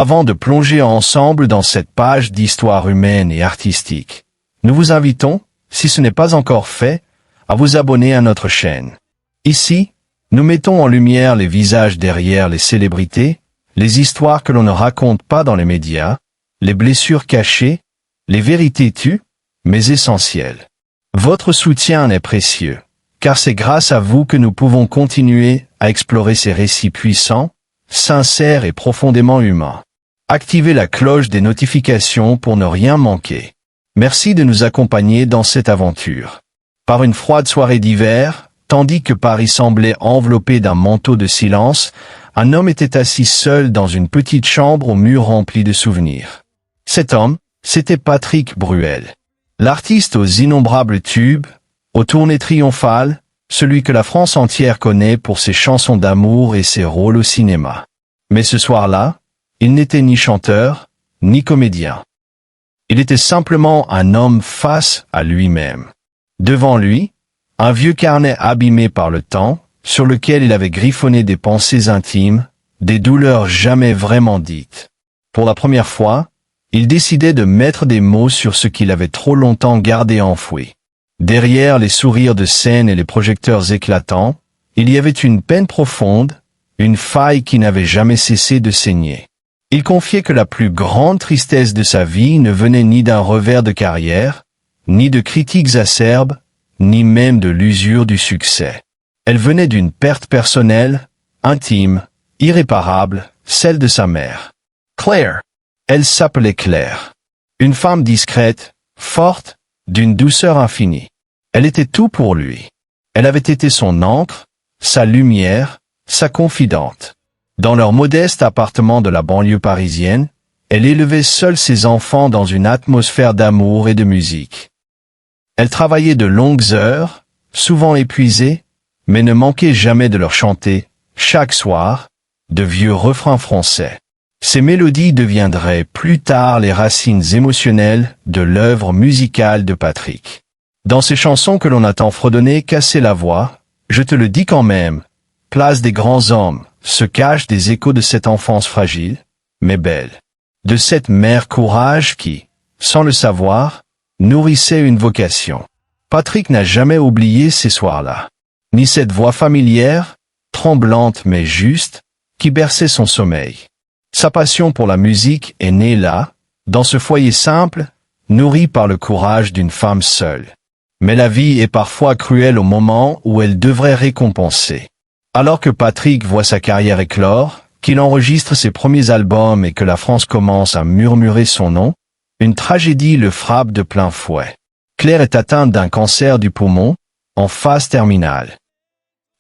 Avant de plonger ensemble dans cette page d'histoire humaine et artistique, nous vous invitons, si ce n'est pas encore fait, à vous abonner à notre chaîne. Ici, nous mettons en lumière les visages derrière les célébrités, les histoires que l'on ne raconte pas dans les médias, les blessures cachées, les vérités tues, mais essentielles. Votre soutien est précieux, car c'est grâce à vous que nous pouvons continuer à explorer ces récits puissants, sincères et profondément humains. Activez la cloche des notifications pour ne rien manquer. Merci de nous accompagner dans cette aventure. Par une froide soirée d'hiver, tandis que Paris semblait enveloppé d'un manteau de silence, un homme était assis seul dans une petite chambre aux murs remplis de souvenirs. Cet homme, c'était Patrick Bruel. L'artiste aux innombrables tubes, aux tournées triomphales, celui que la France entière connaît pour ses chansons d'amour et ses rôles au cinéma. Mais ce soir-là, il n'était ni chanteur, ni comédien. Il était simplement un homme face à lui-même. Devant lui, un vieux carnet abîmé par le temps, sur lequel il avait griffonné des pensées intimes, des douleurs jamais vraiment dites. Pour la première fois, il décidait de mettre des mots sur ce qu'il avait trop longtemps gardé enfoui. Derrière les sourires de scène et les projecteurs éclatants, il y avait une peine profonde, une faille qui n'avait jamais cessé de saigner. Il confiait que la plus grande tristesse de sa vie ne venait ni d'un revers de carrière, ni de critiques acerbes, ni même de l'usure du succès. Elle venait d'une perte personnelle, intime, irréparable, celle de sa mère. Claire. Elle s'appelait Claire. Une femme discrète, forte, d'une douceur infinie. Elle était tout pour lui. Elle avait été son encre, sa lumière, sa confidente. Dans leur modeste appartement de la banlieue parisienne, elle élevait seule ses enfants dans une atmosphère d'amour et de musique. Elle travaillait de longues heures, souvent épuisée, mais ne manquait jamais de leur chanter, chaque soir, de vieux refrains français. Ces mélodies deviendraient plus tard les racines émotionnelles de l'œuvre musicale de Patrick. Dans ces chansons que l'on a tant fredonnées, casser la voix, je te le dis quand même, place des grands hommes, se cachent des échos de cette enfance fragile, mais belle. De cette mère courage qui, sans le savoir, nourrissait une vocation. Patrick n'a jamais oublié ces soirs-là. Ni cette voix familière, tremblante mais juste, qui berçait son sommeil. Sa passion pour la musique est née là, dans ce foyer simple, nourri par le courage d'une femme seule. Mais la vie est parfois cruelle au moment où elle devrait récompenser. Alors que Patrick voit sa carrière éclore, qu'il enregistre ses premiers albums et que la France commence à murmurer son nom, une tragédie le frappe de plein fouet. Claire est atteinte d'un cancer du poumon, en phase terminale.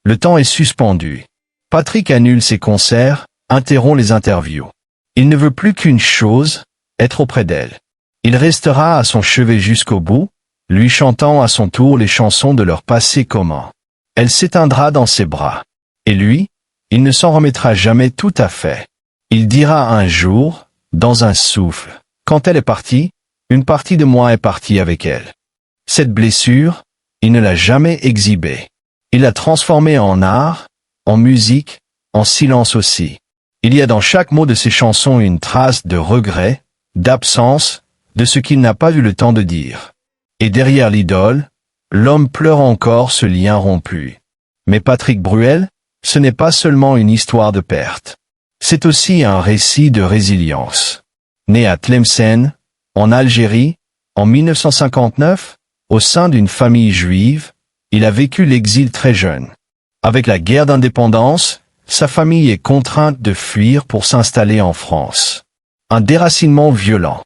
Le temps est suspendu. Patrick annule ses concerts, interrompt les interviews. Il ne veut plus qu'une chose, être auprès d'elle. Il restera à son chevet jusqu'au bout, lui chantant à son tour les chansons de leur passé commun. Elle s'éteindra dans ses bras. Et lui, il ne s'en remettra jamais tout à fait. Il dira un jour, dans un souffle, quand elle est partie, une partie de moi est partie avec elle. Cette blessure, il ne l'a jamais exhibée. Il l'a transformée en art, en musique, en silence aussi. Il y a dans chaque mot de ses chansons une trace de regret, d'absence, de ce qu'il n'a pas eu le temps de dire. Et derrière l'idole, l'homme pleure encore ce lien rompu. Mais Patrick Bruel, ce n'est pas seulement une histoire de perte. C'est aussi un récit de résilience. Né à Tlemcen, en Algérie, en 1959, au sein d'une famille juive, il a vécu l'exil très jeune. Avec la guerre d'indépendance, sa famille est contrainte de fuir pour s'installer en France. Un déracinement violent.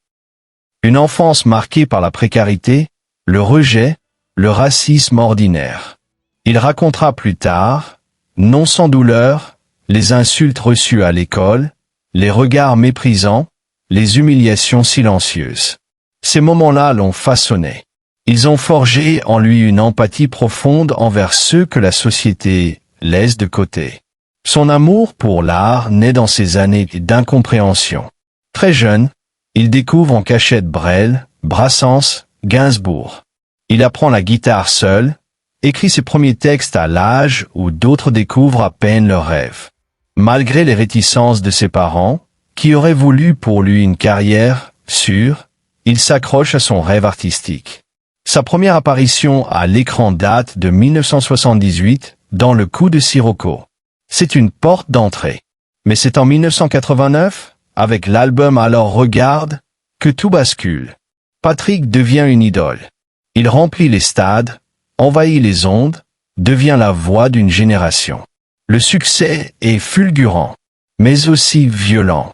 Une enfance marquée par la précarité, le rejet, le racisme ordinaire. Il racontera plus tard, non sans douleur, les insultes reçues à l'école, les regards méprisants, les humiliations silencieuses. Ces moments-là l'ont façonné. Ils ont forgé en lui une empathie profonde envers ceux que la société laisse de côté. Son amour pour l'art naît dans ces années d'incompréhension. Très jeune, il découvre en cachette Brel, Brassens, Gainsbourg. Il apprend la guitare seul, écrit ses premiers textes à l'âge où d'autres découvrent à peine leurs rêves. Malgré les réticences de ses parents, qui aurait voulu pour lui une carrière sûre, il s'accroche à son rêve artistique. Sa première apparition à l'écran date de 1978 dans Le Coup de Sirocco. C'est une porte d'entrée. Mais c'est en 1989, avec l'album Alors Regarde, que tout bascule. Patrick devient une idole. Il remplit les stades, envahit les ondes, devient la voix d'une génération. Le succès est fulgurant, mais aussi violent.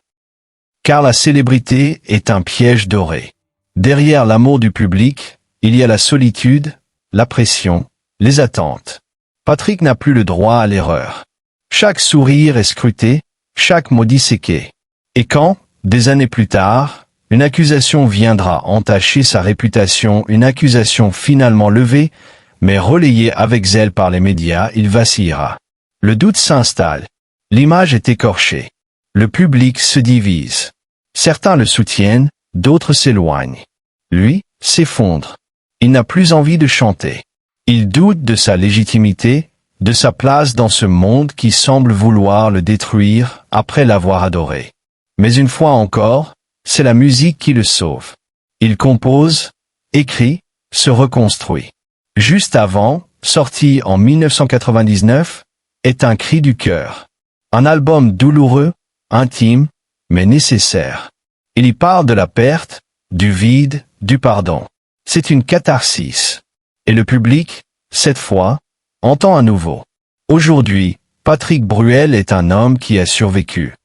Car la célébrité est un piège doré. Derrière l'amour du public, il y a la solitude, la pression, les attentes. Patrick n'a plus le droit à l'erreur. Chaque sourire est scruté, chaque mot disséqué. Et quand, des années plus tard, une accusation viendra entacher sa réputation, une accusation finalement levée, mais relayée avec zèle par les médias, il vacillera. Le doute s'installe. L'image est écorchée. Le public se divise. Certains le soutiennent, d'autres s'éloignent. Lui, s'effondre. Il n'a plus envie de chanter. Il doute de sa légitimité, de sa place dans ce monde qui semble vouloir le détruire après l'avoir adoré. Mais une fois encore, c'est la musique qui le sauve. Il compose, écrit, se reconstruit. Juste avant, sorti en 1999, est Un cri du cœur. Un album douloureux, intime, mais nécessaire. Il y parle de la perte, du vide, du pardon. C'est une catharsis. Et le public, cette fois, entend à nouveau. Aujourd'hui, Patrick Bruel est un homme qui a survécu.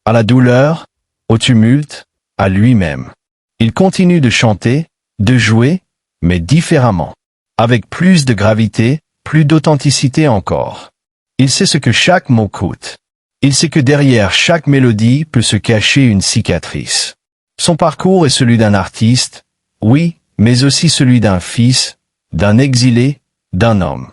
À la douleur, au tumulte, à lui-même. Il continue de chanter, de jouer, mais différemment. Avec plus de gravité, plus d'authenticité encore. Il sait ce que chaque mot coûte. Il sait que derrière chaque mélodie peut se cacher une cicatrice. Son parcours est celui d'un artiste, oui, mais aussi celui d'un fils, d'un exilé, d'un homme.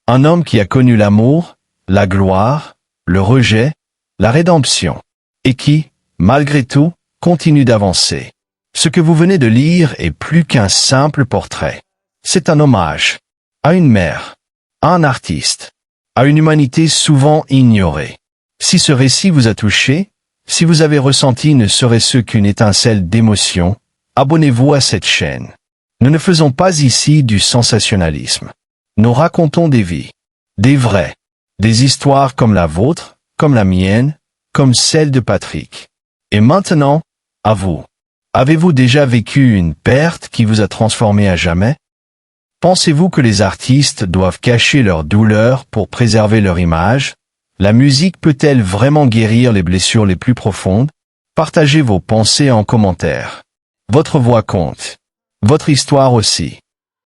Un homme qui a connu l'amour, la gloire, le rejet, la rédemption. Et qui, malgré tout, continue d'avancer. Ce que vous venez de lire est plus qu'un simple portrait. C'est un hommage à une mère, à un artiste, à une humanité souvent ignorée. Si ce récit vous a touché, si vous avez ressenti ne serait-ce qu'une étincelle d'émotion, abonnez-vous à cette chaîne. Nous ne faisons pas ici du sensationnalisme. Nous racontons des vies, des vraies, des histoires comme la vôtre, comme la mienne, comme celle de Patrick. Et maintenant, à vous. Avez-vous déjà vécu une perte qui vous a transformé à jamais? Pensez-vous que les artistes doivent cacher leur douleur pour préserver leur image? La musique peut-elle vraiment guérir les blessures les plus profondes? Partagez vos pensées en commentaire. Votre voix compte. Votre histoire aussi.